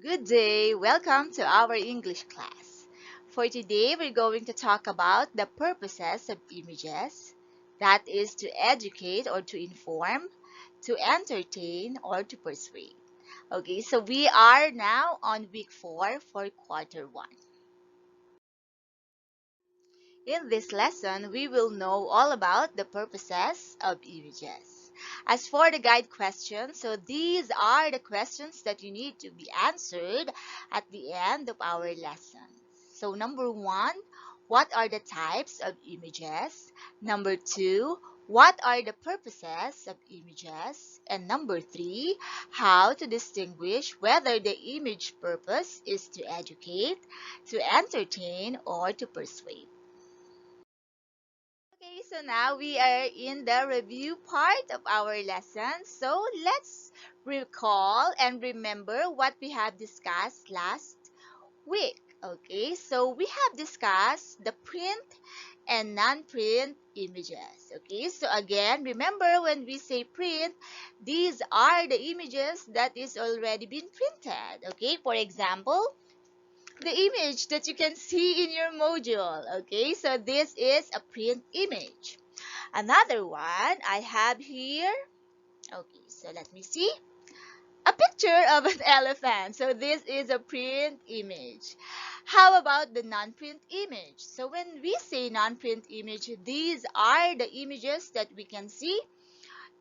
Good day, welcome to our English class. For today, we're going to talk about the purposes of images. That is to educate or to inform, to entertain or to persuade. Okay, so we are now on week 4 for quarter 1. In this lesson, we will know all about the purposes of images. As for the guide questions, so these are the questions that you need to be answered at the end of our lesson. So number 1, what are the types of images? Number 2, what are the purposes of images? And number 3, how to distinguish whether the image purpose is to educate, to entertain, or to persuade. Okay, so now we are in the review part of our lesson. So let's recall and remember what we have discussed last week. Okay, so we have discussed the print and non-print images. Okay, so again, remember when we say print, these are the images that is already been printed. Okay, for example, the image that you can see in your module. Okay, so this is a print image. Another one I have here. Okay, so let me see. A picture of an elephant. So this is a print image. How about the non-print image? So when we say non-print image, these are the images that we can see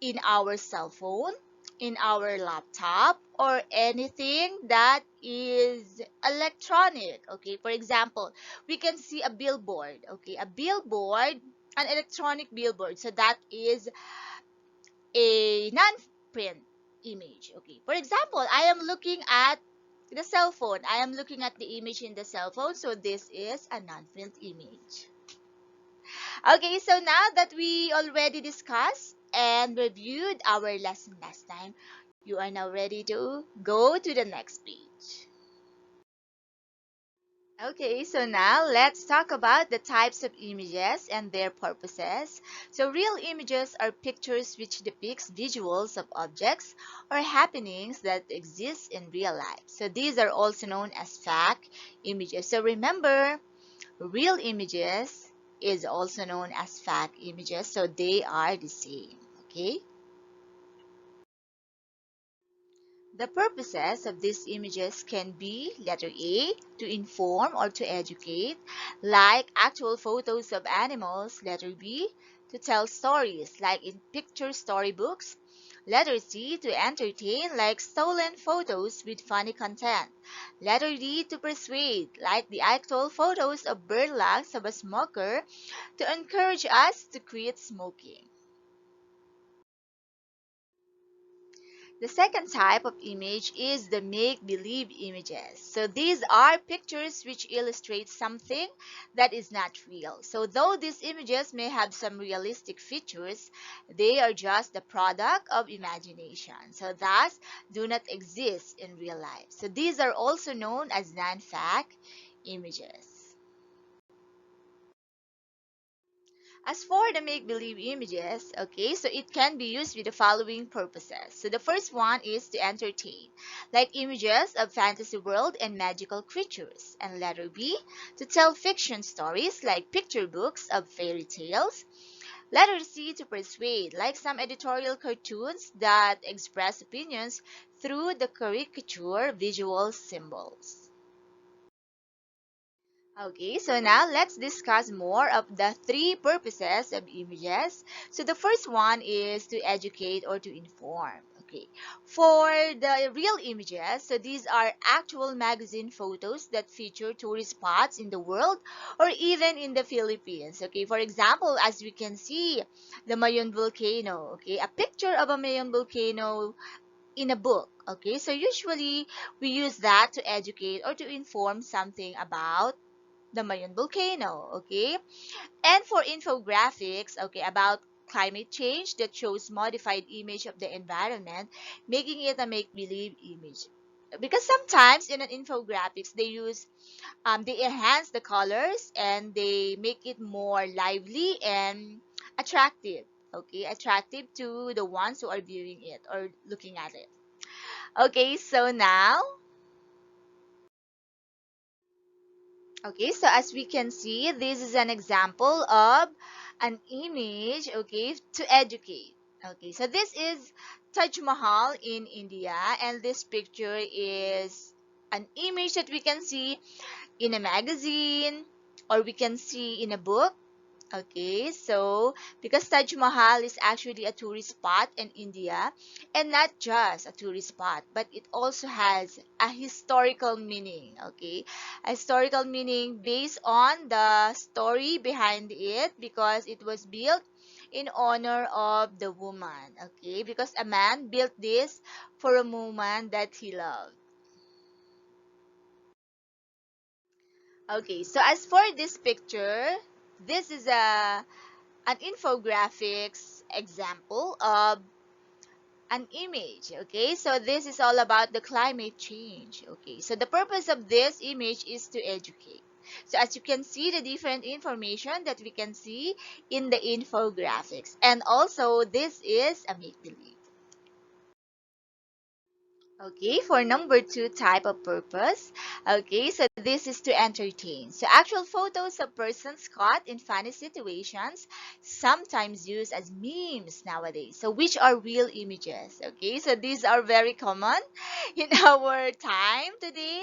in our cell phone, in our laptop, or anything that is electronic. Okay, for example, we can see a billboard. Okay, a billboard, an electronic billboard. So that is a non-print image. Okay, for example, I am looking at the cell phone. I am looking at the image in the cell phone. So this is a non-print image. Okay, so now that we already discussed and reviewed our lesson last time, you are now ready to go to the next page. Okay, so now let's talk about the types of images and their purposes. So real images are pictures which depicts visuals of objects or happenings that exist in real life. So these are also known as fact images. So remember, real images is also known as fact images, so they are the same. Okay? The purposes of these images can be letter A, to inform or to educate, like actual photos of animals. Letter B, to tell stories, like in picture storybooks. Letter C, to entertain, like stolen photos with funny content. Letter D, to persuade, like the actual photos of burlesque of a smoker to encourage us to quit smoking. The second type of image is the make-believe images. So these are pictures which illustrate something that is not real. So though these images may have some realistic features, they are just the product of imagination. So thus do not exist in real life. So these are also known as non-fact images. As for the make-believe images, okay, so it can be used with the following purposes. So the first one is to entertain, like images of fantasy world and magical creatures. And letter B, to tell fiction stories, like picture books of fairy tales. Letter C, to persuade, like some editorial cartoons that express opinions through the caricature visual symbols. Okay, so now let's discuss more of the three purposes of images. So the first one is to educate or to inform. Okay, for the real images, so these are actual magazine photos that feature tourist spots in the world or even in the Philippines. Okay, for example, as we can see, the Mayon volcano. Okay, a picture of a Mayon volcano in a book. Okay, so usually we use that to educate or to inform something about the Mayon volcano, okay? And for infographics, okay, about climate change that shows modified image of the environment, making it a make-believe image. Because sometimes in an infographics, they enhance the colors and they make it more lively and attractive, okay? Attractive to the ones who are viewing it or looking at it. Okay, so now Okay, so as we can see, this is an example of an image, okay, to educate. Okay, so this is Taj Mahal in India, and this picture is an image that we can see in a magazine or we can see in a book. Okay, so because Taj Mahal is actually a tourist spot in India, and not just a tourist spot, but it also has a historical meaning. Okay, a historical meaning based on the story behind it, because it was built in honor of the woman. Okay, because a man built this for a woman that he loved. Okay, so as for this picture, this is an infographics example of an image. Okay, so this is all about the climate change. Okay, so the purpose of this image is to educate. So as you can see, the different information that we can see in the infographics, and also this is a make believe. Okay, for number two type of purpose, okay, so this is to entertain. So actual photos of persons caught in funny situations, sometimes used as memes nowadays. So which are real images, okay? So these are very common in our time today.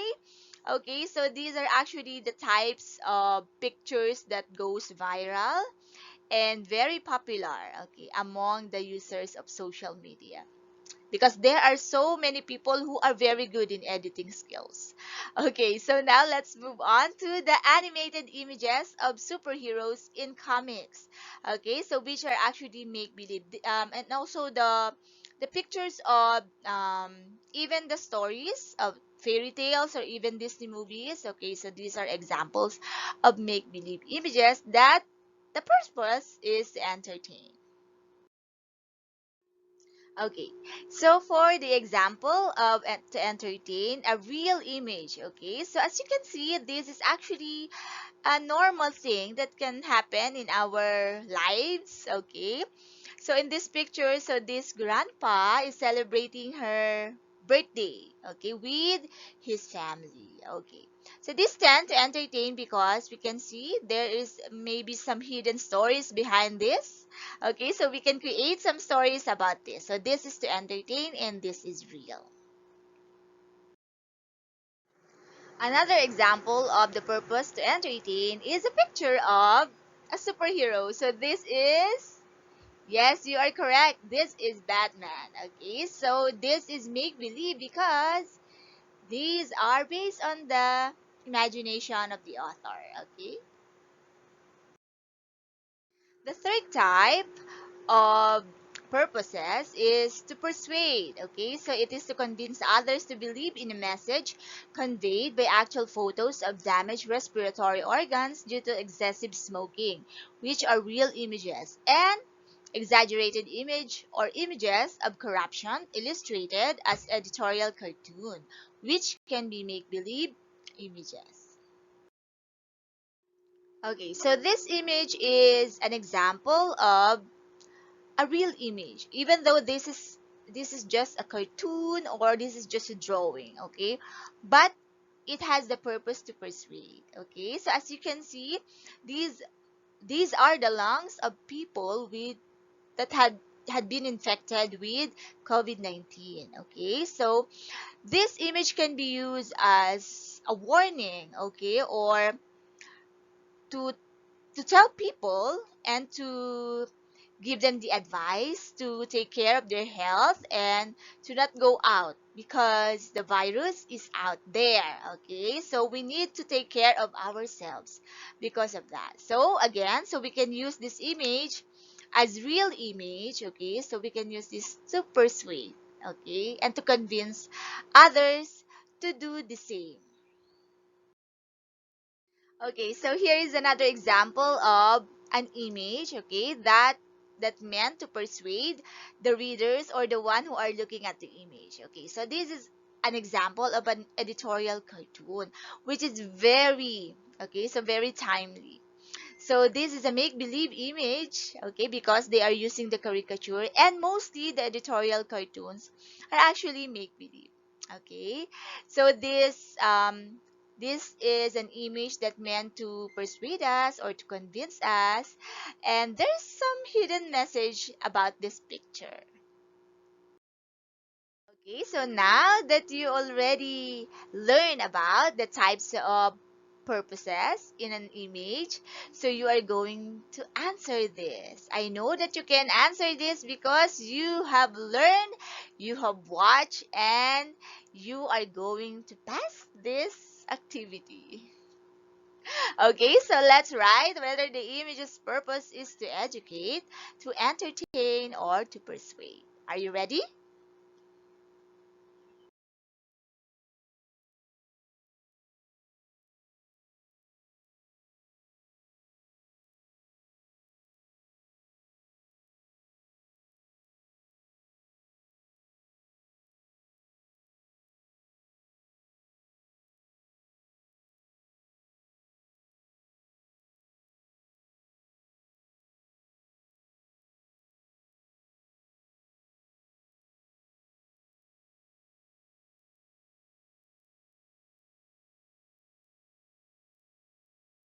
Okay, so these are actually the types of pictures that goes viral and very popular, okay, among the users of social media, because there are so many people who are very good in editing skills. Okay, so now let's move on to the animated images of superheroes in comics. Okay, so which are actually make believe, and also the pictures of even the stories of fairy tales or even Disney movies. Okay, so these are examples of make believe images that the purpose is to entertain. Okay, so for the example of to entertain a real image, okay, so as you can see, this is actually a normal thing that can happen in our lives, okay. So in this picture, so this grandpa is celebrating her birthday, okay, with his family, okay. So this tend to entertain because we can see there is maybe some hidden stories behind this. Okay, so we can create some stories about this. So this is to entertain and this is real. Another example of the purpose to entertain is a picture of a superhero. So this is, yes, you are correct. This is Batman. Okay, so this is make believe because these are based on the imagination of the author. Okay. The third type of purposes is to persuade. Okay, so it is to convince others to believe in a message conveyed by actual photos of damaged respiratory organs due to excessive smoking, which are real images, and exaggerated image or images of corruption illustrated as editorial cartoon, which can be make believe images. Okay, so this image is an example of a real image, even though this is just a cartoon or this is just a drawing, okay, but it has the purpose to persuade. Okay, so as you can see, these these are the lungs of people with that had been infected with COVID-19. Okay, so this image can be used as a warning, okay, or to to tell people and to give them the advice to take care of their health and to not go out because the virus is out there. Okay, so we need to take care of ourselves because of that. So again, so we can use this image as real image. Okay, so we can use this to persuade, okay, and to convince others to do the same. Okay, so here is another example of an image, okay, that meant to persuade the readers or the one who are looking at the image. Okay, so this is an example of an editorial cartoon, which is very, okay, so very timely. So this is a make-believe image, okay, because they are using the caricature, and mostly the editorial cartoons are actually make-believe. Okay, so This is an image that meant to persuade us or to convince us, and there's some hidden message about this picture. Okay, so now that you already learn about the types of purposes in an image, so you are going to answer this. I know that you can answer this because you have learned, you have watched, and you are going to pass this activity. Okay, so let's write whether the image's purpose is to educate, to entertain, or to persuade. Are you ready?